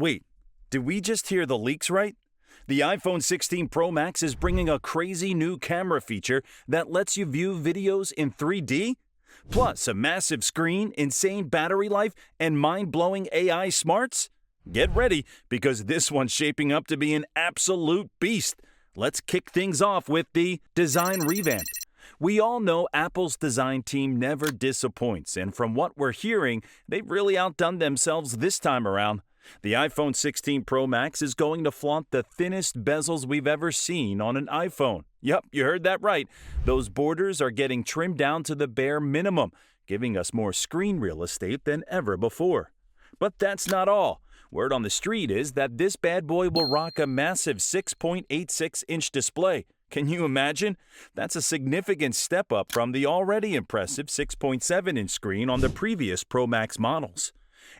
Wait, did we just hear the leaks right? The iPhone 16 Pro Max is bringing a crazy new camera feature that lets you view videos in 3D? Plus, a massive screen, insane battery life, and mind-blowing AI smarts? Get ready, because this one's shaping up to be an absolute beast. Let's kick things off with the design revamp. We all know Apple's design team never disappoints, and from what we're hearing, they've really outdone themselves this time around. The iPhone 16 Pro Max is going to flaunt the thinnest bezels we've ever seen on an iPhone. Yup, you heard that right. Those borders are getting trimmed down to the bare minimum, giving us more screen real estate than ever before. But that's not all. Word on the street is that this bad boy will rock a massive 6.86-inch display. Can you imagine? That's a significant step up from the already impressive 6.7-inch screen on the previous Pro Max models.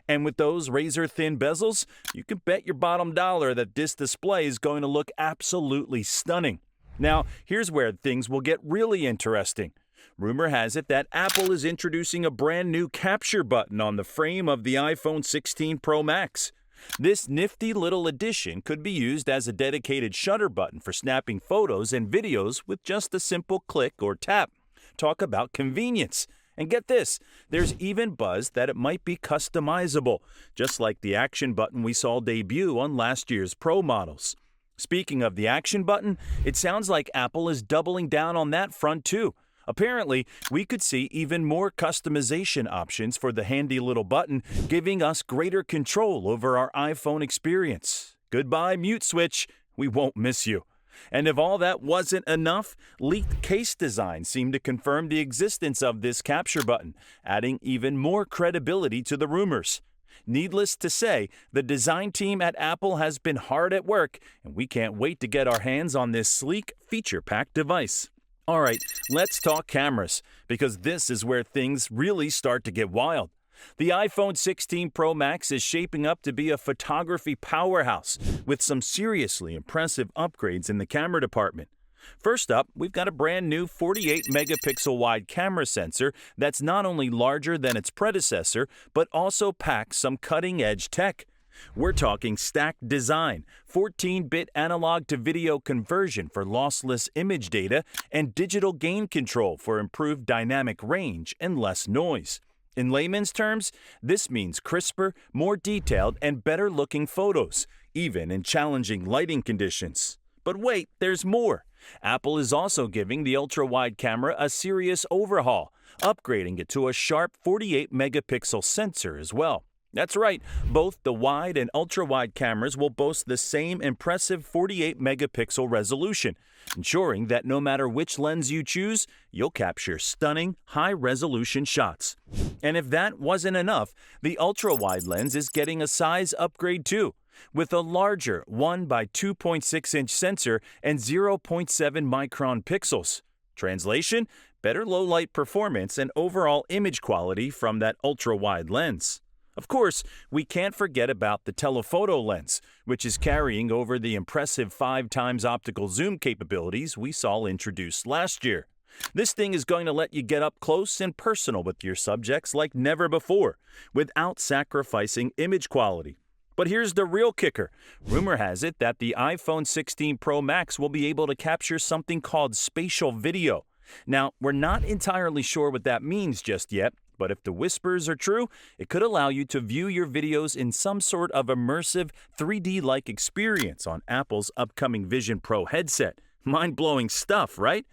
And with those razor-thin bezels, you can bet your bottom dollar that this display is going to look absolutely stunning. Now, here's where things will get really interesting. Rumor has it that Apple is introducing a brand new capture button on the frame of the iPhone 16 Pro Max. This nifty little addition could be used as a dedicated shutter button for snapping photos and videos with just a simple click or tap. Talk about convenience. And get this, there's even buzz that it might be customizable, just like the action button we saw debut on last year's Pro models. Speaking of the action button, it sounds like Apple is doubling down on that front too. Apparently, we could see even more customization options for the handy little button, giving us greater control over our iPhone experience. Goodbye, mute switch. We won't miss you. And if all that wasn't enough, leaked case designs seem to confirm the existence of this capture button, adding even more credibility to the rumors. Needless to say, the design team at Apple has been hard at work, and we can't wait to get our hands on this sleek, feature-packed device. All right, let's talk cameras, because this is where things really start to get wild. The iPhone 16 Pro Max is shaping up to be a photography powerhouse with some seriously impressive upgrades in the camera department. First up, we've got a brand new 48-megapixel wide camera sensor that's not only larger than its predecessor, but also packs some cutting-edge tech. We're talking stacked design, 14-bit analog-to-video conversion for lossless image data, and digital gain control for improved dynamic range and less noise. In layman's terms, this means crisper, more detailed, and better-looking photos, even in challenging lighting conditions. But wait, there's more. Apple is also giving the ultra-wide camera a serious overhaul, upgrading it to a sharp 48-megapixel sensor as well. That's right, both the wide and ultra-wide cameras will boast the same impressive 48-megapixel resolution, ensuring that no matter which lens you choose, you'll capture stunning, high-resolution shots. And if that wasn't enough, the ultra-wide lens is getting a size upgrade too, with a larger 1 by 2.6-inch sensor and 0.7 micron pixels. Translation: better low-light performance and overall image quality from that ultra-wide lens. Of course, we can't forget about the telephoto lens, which is carrying over the impressive 5x optical zoom capabilities we saw introduced last year. This thing is going to let you get up close and personal with your subjects like never before, without sacrificing image quality. But here's the real kicker. Rumor has it that the iPhone 16 Pro Max will be able to capture something called spatial video. Now, we're not entirely sure what that means just yet, but if the whispers are true, it could allow you to view your videos in some sort of immersive 3D-like experience on Apple's upcoming Vision Pro headset. Mind-blowing stuff, right?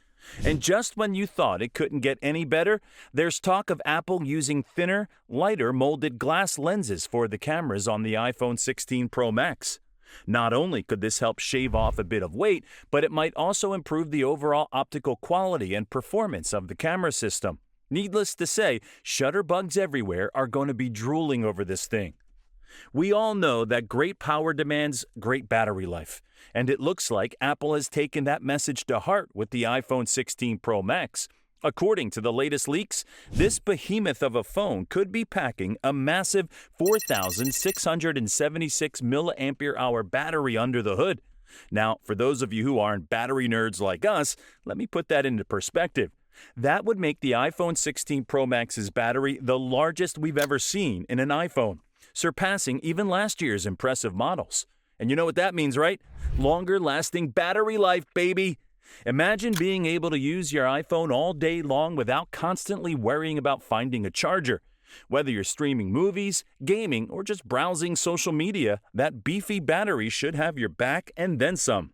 And just when you thought it couldn't get any better, there's talk of Apple using thinner, lighter molded glass lenses for the cameras on the iPhone 16 Pro Max. Not only could this help shave off a bit of weight, but it might also improve the overall optical quality and performance of the camera system. Needless to say, shutterbugs everywhere are going to be drooling over this thing. We all know that great power demands great battery life, and it looks like Apple has taken that message to heart with the iPhone 16 Pro Max. According to the latest leaks, this behemoth of a phone could be packing a massive 4,676 mAh battery under the hood. Now, for those of you who aren't battery nerds like us, let me put that into perspective. That would make the iPhone 16 Pro Max's battery the largest we've ever seen in an iPhone. surpassing even last year's impressive models. And you know what that means, right? Longer-lasting battery life, baby! Imagine being able to use your iPhone all day long without constantly worrying about finding a charger. Whether you're streaming movies, gaming, or just browsing social media, that beefy battery should have your back and then some.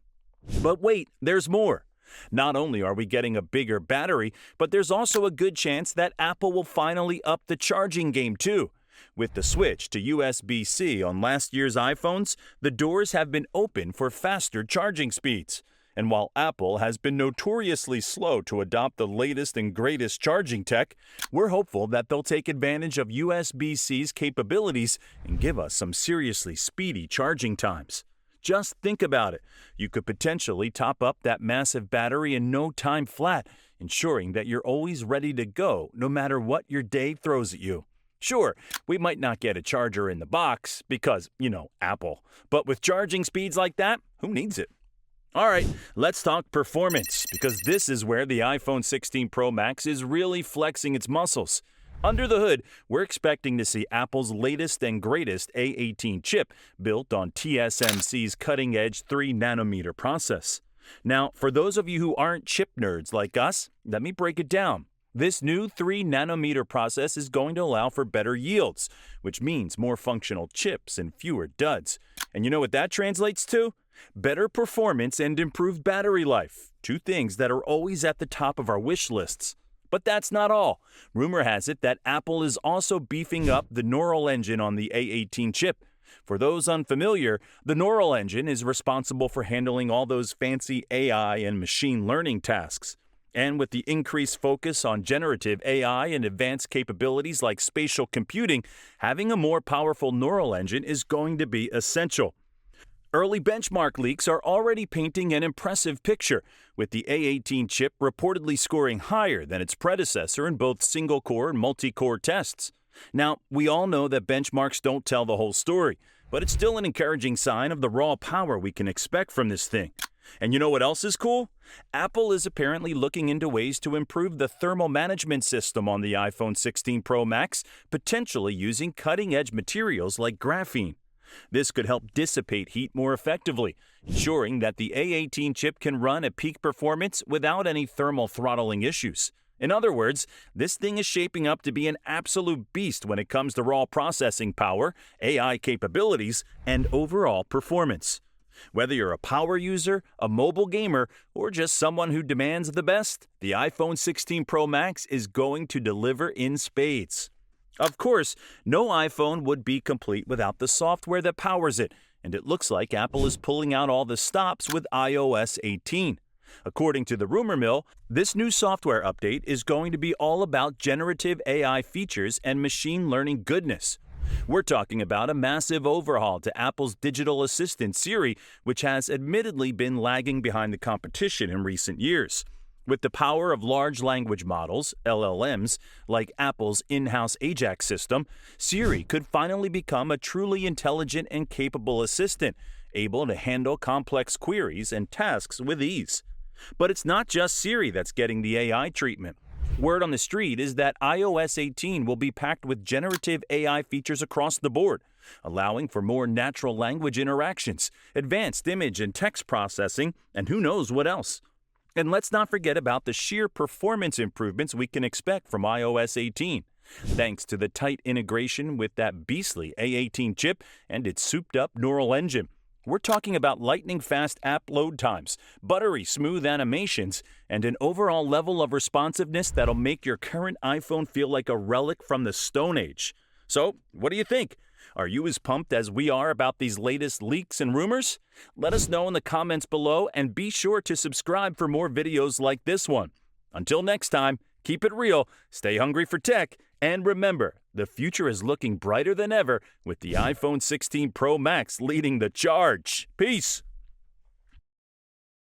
But wait, there's more. Not only are we getting a bigger battery, but there's also a good chance that Apple will finally up the charging game too. With the switch to USB-C on last year's iPhones, the doors have been open for faster charging speeds. And while Apple has been notoriously slow to adopt the latest and greatest charging tech, we're hopeful that they'll take advantage of USB-C's capabilities and give us some seriously speedy charging times. Just think about it. You could potentially top up that massive battery in no time flat, ensuring that you're always ready to go no matter what your day throws at you. Sure, we might not get a charger in the box because, Apple. But with charging speeds like that, who needs it? All right, let's talk performance, because this is where the iPhone 16 Pro Max is really flexing its muscles. Under the hood, we're expecting to see Apple's latest and greatest A18 chip built on TSMC's cutting-edge 3-nanometer process. Now, for those of you who aren't chip nerds like us, let me break it down. This new 3-nanometer process is going to allow for better yields, which means more functional chips and fewer duds. And you know what that translates to? Better performance and improved battery life, two things that are always at the top of our wish lists. But that's not all. Rumor has it that Apple is also beefing up the neural engine on the A18 chip. For those unfamiliar, the neural engine is responsible for handling all those fancy AI and machine learning tasks. And with the increased focus on generative AI and advanced capabilities like spatial computing, having a more powerful neural engine is going to be essential. Early benchmark leaks are already painting an impressive picture, with the A18 chip reportedly scoring higher than its predecessor in both single-core and multi-core tests. Now, we all know that benchmarks don't tell the whole story, but it's still an encouraging sign of the raw power we can expect from this thing. And you know what else is cool? Apple is apparently looking into ways to improve the thermal management system on the iPhone 16 Pro Max, potentially using cutting-edge materials like graphene. This could help dissipate heat more effectively, ensuring that the A18 chip can run at peak performance without any thermal throttling issues. In other words, this thing is shaping up to be an absolute beast when it comes to raw processing power, AI capabilities, and overall performance. Whether you're a power user, a mobile gamer, or just someone who demands the best, the iPhone 16 Pro Max is going to deliver in spades. Of course, no iPhone would be complete without the software that powers it, and it looks like Apple is pulling out all the stops with iOS 18. According to the rumor mill, this new software update is going to be all about generative AI features and machine learning goodness. We're talking about a massive overhaul to Apple's digital assistant Siri, which has admittedly been lagging behind the competition in recent years. With the power of large language models, LLMs, like Apple's in-house Ajax system, Siri could finally become a truly intelligent and capable assistant, able to handle complex queries and tasks with ease. But it's not just Siri that's getting the AI treatment. Word on the street is that iOS 18 will be packed with generative AI features across the board, allowing for more natural language interactions, advanced image and text processing, and who knows what else. And let's not forget about the sheer performance improvements we can expect from iOS 18. Thanks to the tight integration with that beastly A18 chip and its souped-up neural engine. We're talking about lightning-fast app load times, buttery smooth animations, and an overall level of responsiveness that'll make your current iPhone feel like a relic from the Stone Age. So, what do you think? Are you as pumped as we are about these latest leaks and rumors? Let us know in the comments below, and be sure to subscribe for more videos like this one. Until next time, keep it real, stay hungry for tech, and remember, the future is looking brighter than ever with the iPhone 16 Pro Max leading the charge. Peace!